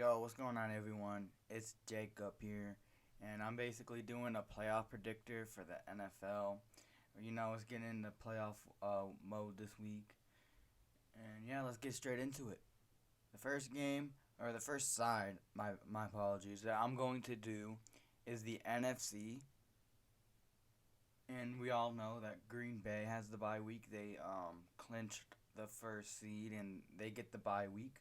Yo, what's going on, everyone? It's Jacob here, and I'm basically doing a playoff predictor for the NFL. It's getting into playoff mode this week, and yeah, let's get straight into it. The first game, or the first side, my apologies, that I'm going to do is the NFC, and we all know that Green Bay has the bye week. They clinched the first seed, and they get the bye week.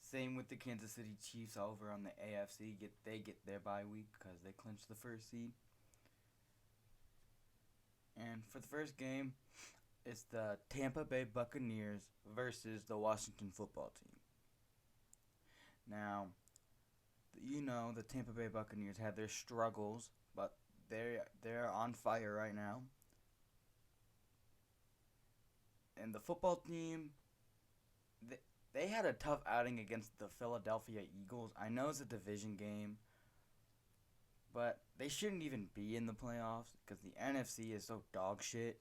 Same with the Kansas City Chiefs over on the AFC. They get their bye week because they clinched the first seed. And for the first game, it's the Tampa Bay Buccaneers versus the Washington Football Team. Now, the Tampa Bay Buccaneers had their struggles, but they're on fire right now. And the football team, they had a tough outing against the Philadelphia Eagles. I know it's a division game, but they shouldn't even be in the playoffs because the NFC is so dog shit.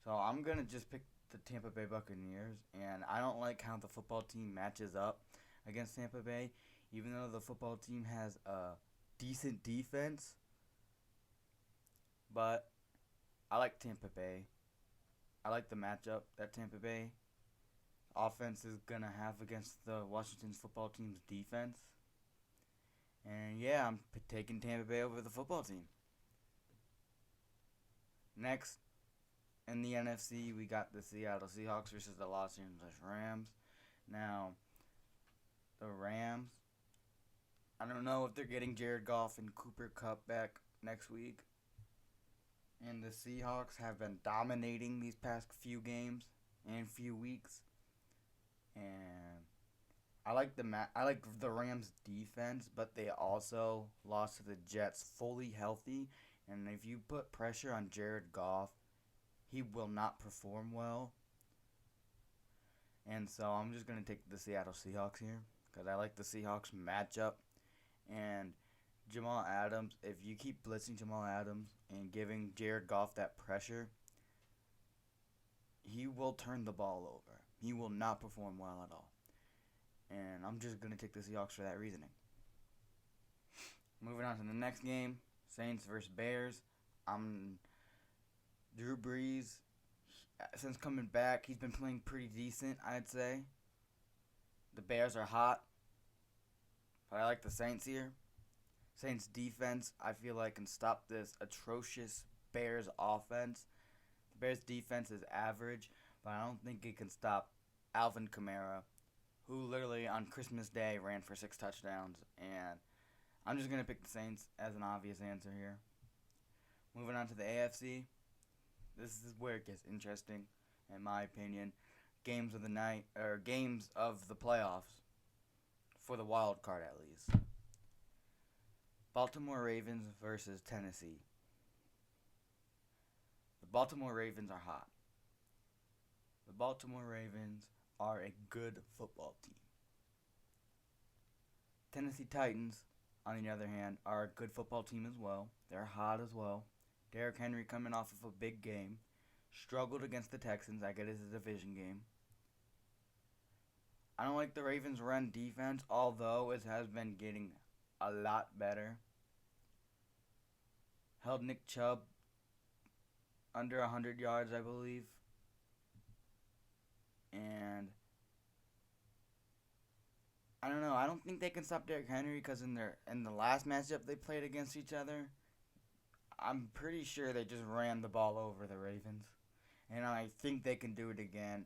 So I'm going to just pick the Tampa Bay Buccaneers, and I don't like how the football team matches up against Tampa Bay, even though the football team has a decent defense. But I like Tampa Bay. I like the matchup that Tampa Bay offense is going to have against the Washington football team's defense. And yeah, I'm taking Tampa Bay over the football team. Next, in the NFC, we got the Seattle Seahawks versus the Los Angeles Rams. Now, the Rams, I don't know if they're getting Jared Goff and Cooper Kupp back next week. And the Seahawks have been dominating these past few games and few weeks. And I like the Rams defense, but they also lost to the Jets fully healthy. And if you put pressure on Jared Goff, he will not perform well. And so I'm just going to take the Seattle Seahawks here because I like the Seahawks matchup. And Jamal Adams, if you keep blitzing Jamal Adams and giving Jared Goff that pressure, he will turn the ball over. He will not perform well at all. And I'm just going to take the Seahawks for that reasoning. Moving on to the next game, Saints versus Bears. Drew Brees, since coming back, he's been playing pretty decent, I'd say. The Bears are hot, but I like the Saints here. Saints defense, I feel like, can stop this atrocious Bears offense. The Bears defense is average, but I don't think it can stop Alvin Kamara, who literally on Christmas Day ran for 6 touchdowns. And I'm just going to pick the Saints as an obvious answer here. Moving on to the AFC. This is where it gets interesting, in my opinion. Games of the night, or games of the playoffs, for the wild card at least. Baltimore Ravens versus Tennessee. The Baltimore Ravens are hot. The Baltimore Ravens are a good football team. Tennessee Titans, on the other hand, are a good football team as well. They're hot as well. Derrick Henry coming off of a big game. Struggled against the Texans. I get it's a division game. I don't like the Ravens' run defense, although it has been getting a lot better. Held Nick Chubb under 100 yards, I believe. And I don't know. I don't think they can stop Derrick Henry because in the last matchup they played against each other, I'm pretty sure they just ran the ball over the Ravens. And I think they can do it again.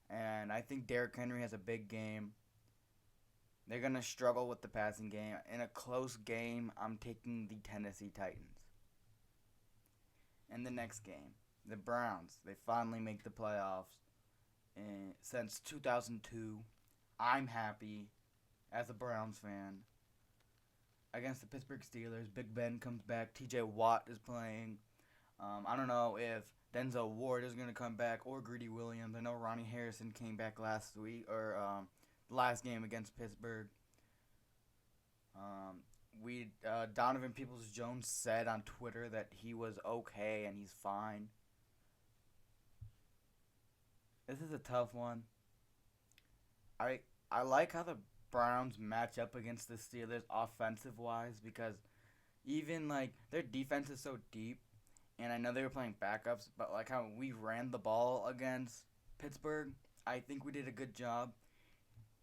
And I think Derrick Henry has a big game. They're going to struggle with the passing game. In a close game, I'm taking the Tennessee Titans. And the next game, the Browns. They finally make the playoffs since 2002. I'm happy as a Browns fan. Against the Pittsburgh Steelers, Big Ben comes back. TJ Watt is playing. I don't know if Denzel Ward is going to come back or Greedy Williams. I know Ronnie Harrison came back last week or the last game against Pittsburgh. Donovan Peoples-Jones said on Twitter that he was okay and he's fine. This is a tough one. I like how the Browns match up against the Steelers offensive wise because even like their defense is so deep, and I know they were playing backups, but like how we ran the ball against Pittsburgh, I think we did a good job.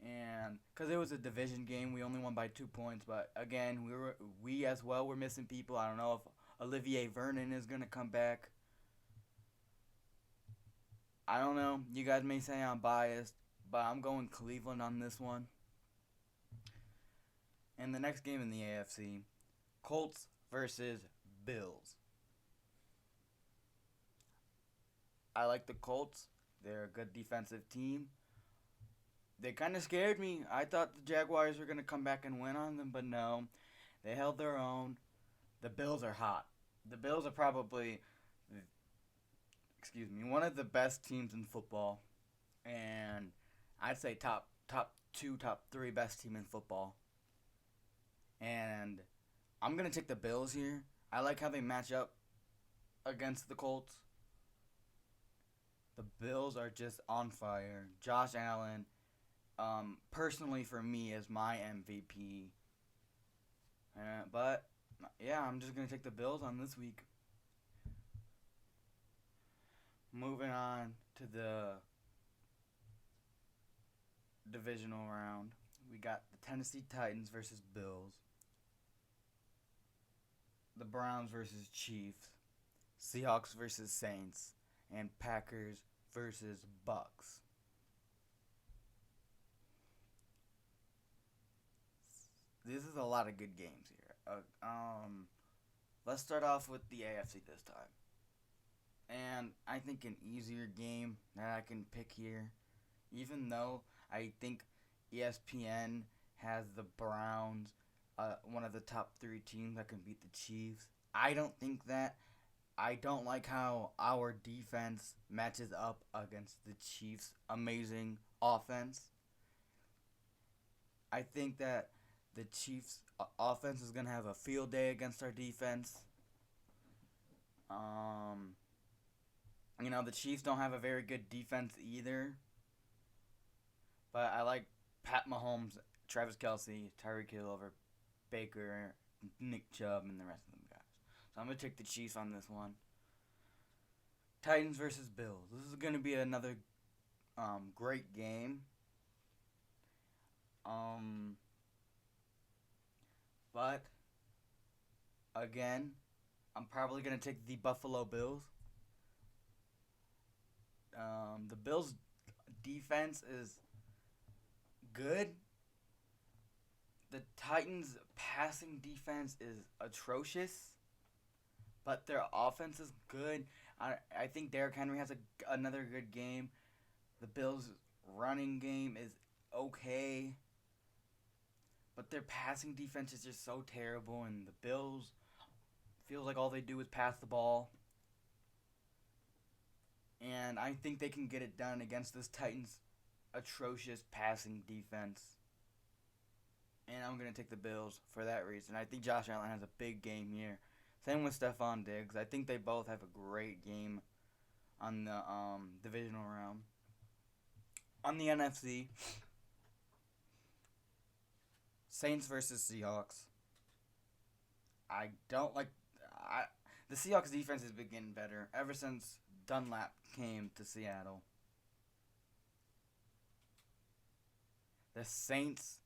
And because it was a division game, we only won by 2 points. But again, we as well were missing people. I don't know if Olivier Vernon is gonna come back. I don't know. You guys may say I'm biased, but I'm going Cleveland on this one. And the next game in the AFC, Colts versus Bills. I like the Colts. They're a good defensive team. They kind of scared me. I thought the Jaguars were going to come back and win on them, but no. They held their own. The Bills are hot. The Bills are probably, one of the best teams in football. And I'd say top 2, top 3 best team in football. And I'm going to take the Bills here. I like how they match up against the Colts. The Bills are just on fire. Josh Allen, personally for me, is my MVP. But yeah, I'm just gonna take the Bills on this week. Moving on to the divisional round, we got the Tennessee Titans versus Bills, the Browns versus Chiefs, Seahawks versus Saints, and Packers versus Bucks. This is a lot of good games here. Let's start off with the AFC this time. And I think an easier game that I can pick here, even though I think ESPN has the Browns, one of the top 3 teams that can beat the Chiefs. I don't think that. I don't like how our defense matches up against the Chiefs' amazing offense. I think that the Chiefs' offense is going to have a field day against our defense. The Chiefs don't have a very good defense either. But I like Pat Mahomes, Travis Kelce, Tyreek Hill over Baker, Nick Chubb, and the rest of them guys. So I'm going to take the Chiefs on this one. Titans versus Bills. This is going to be another great game. But, again, I'm probably going to take the Buffalo Bills. The Bills' defense is good. The Titans' passing defense is atrocious, but their offense is good. I think Derrick Henry has another good game. The Bills' running game is okay, but their passing defense is just so terrible, and the Bills feels like all they do is pass the ball. And I think they can get it done against this Titans' atrocious passing defense. And I'm going to take the Bills for that reason. I think Josh Allen has a big game here. Same with Stephon Diggs. I think they both have a great game on the divisional round. On the NFC, Saints versus Seahawks. I don't like... the Seahawks defense has been getting better ever since Dunlap came to Seattle. The Saints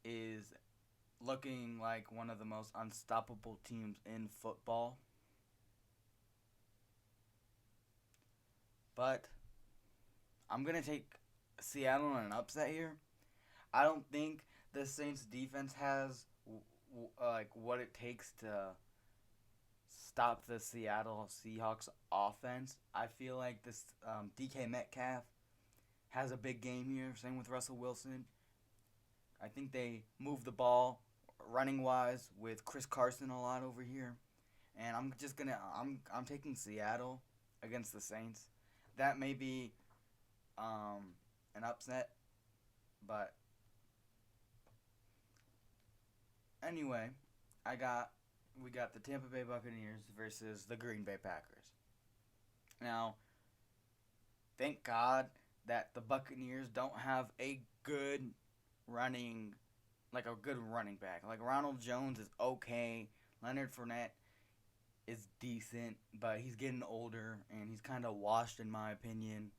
is looking like one of the most unstoppable teams in football. But I'm going to take Seattle on an upset here. I don't think the Saints defense has what it takes to stop the Seattle Seahawks offense. I feel like this DK Metcalf has a big game here. Same with Russell Wilson. I think they move the ball running wise with Chris Carson a lot over here. And I'm taking Seattle against the Saints. That may be an upset, but anyway, we got the Tampa Bay Buccaneers versus the Green Bay Packers. Now, thank God that the Buccaneers don't have a good running like a good running back. Like Ronald Jones is okay. Leonard Fournette is decent, but he's getting older and he's kind of washed in my opinion.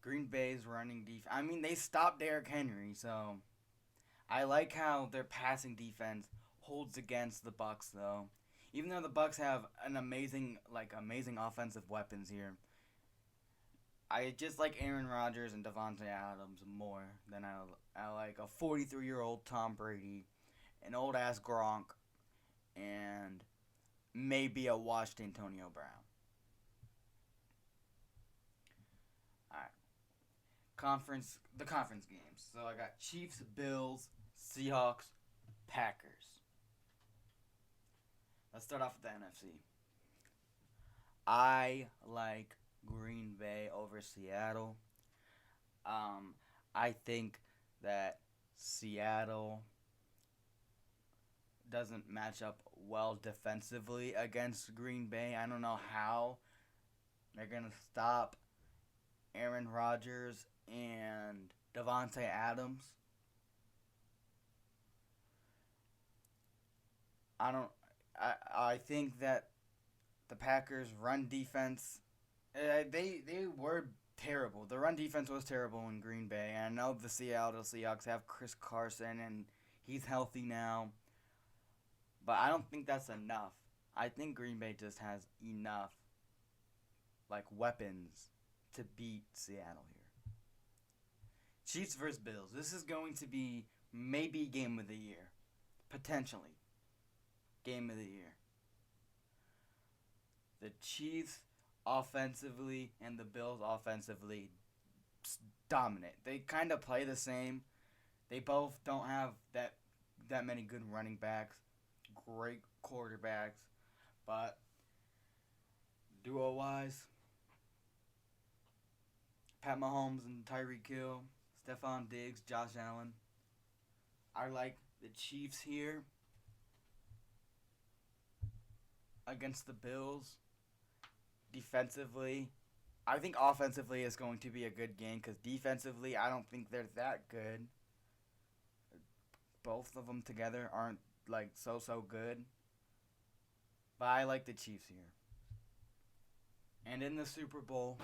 Green Bay's running defense. I mean, they stopped Derrick Henry, so I like how their passing defense holds against the Bucks though. Even though the Bucks have an amazing offensive weapons here, I just like Aaron Rodgers and Devontae Adams more than I like a 43-year-old Tom Brady, an old ass Gronk, and maybe a washed Antonio Brown. Alright. The conference games. So I got Chiefs, Bills, Seahawks, Packers. Let's start off with the NFC. I like Green Bay over Seattle. I think that Seattle doesn't match up well defensively against Green Bay. I don't know how they're going to stop Aaron Rodgers and Devontae Adams. I think that the Packers run defense they were terrible. The run defense was terrible in Green Bay. And I know the Seattle Seahawks have Chris Carson and he's healthy now. But I don't think that's enough. I think Green Bay just has enough weapons to beat Seattle here. Chiefs versus Bills. This is going to be maybe game of the year. Potentially. Game of the year. The Chiefs offensively and the Bills offensively dominant. They kind of play the same. They both don't have that many good running backs, great quarterbacks, but duo-wise, Pat Mahomes and Tyreek Hill, Stephon Diggs, Josh Allen. I like the Chiefs here against the Bills. Defensively, I think offensively is going to be a good game because defensively, I don't think they're that good. Both of them together aren't so good. But I like the Chiefs here. And in the Super Bowl,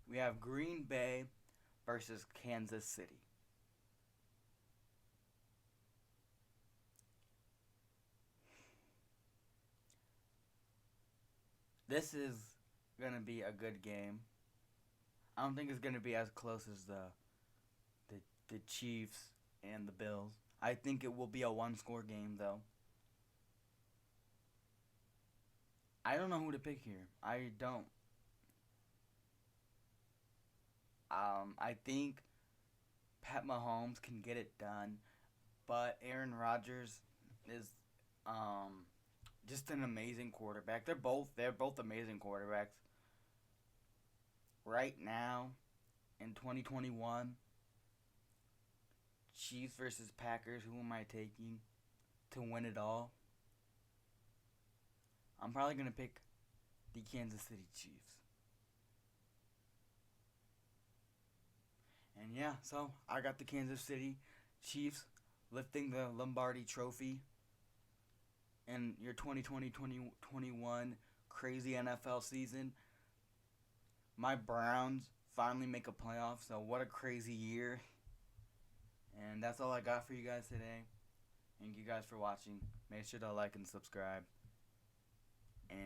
we have Green Bay versus Kansas City. This is going to be a good game. I don't think it's going to be as close as the Chiefs and the Bills. I think it will be a one-score game, though. I don't know who to pick here. I don't. I think Pat Mahomes can get it done, but Aaron Rodgers is just an amazing quarterback. They're both amazing quarterbacks. Right now, in 2021, Chiefs versus Packers. Who am I taking to win it all? I'm probably gonna pick the Kansas City Chiefs. And yeah, so I got the Kansas City Chiefs lifting the Lombardi Trophy in your 2020-2021 crazy NFL season. My Browns finally make a playoff, so what a crazy year. And that's all I got for you guys today. Thank you guys for watching. Make sure to like and subscribe. And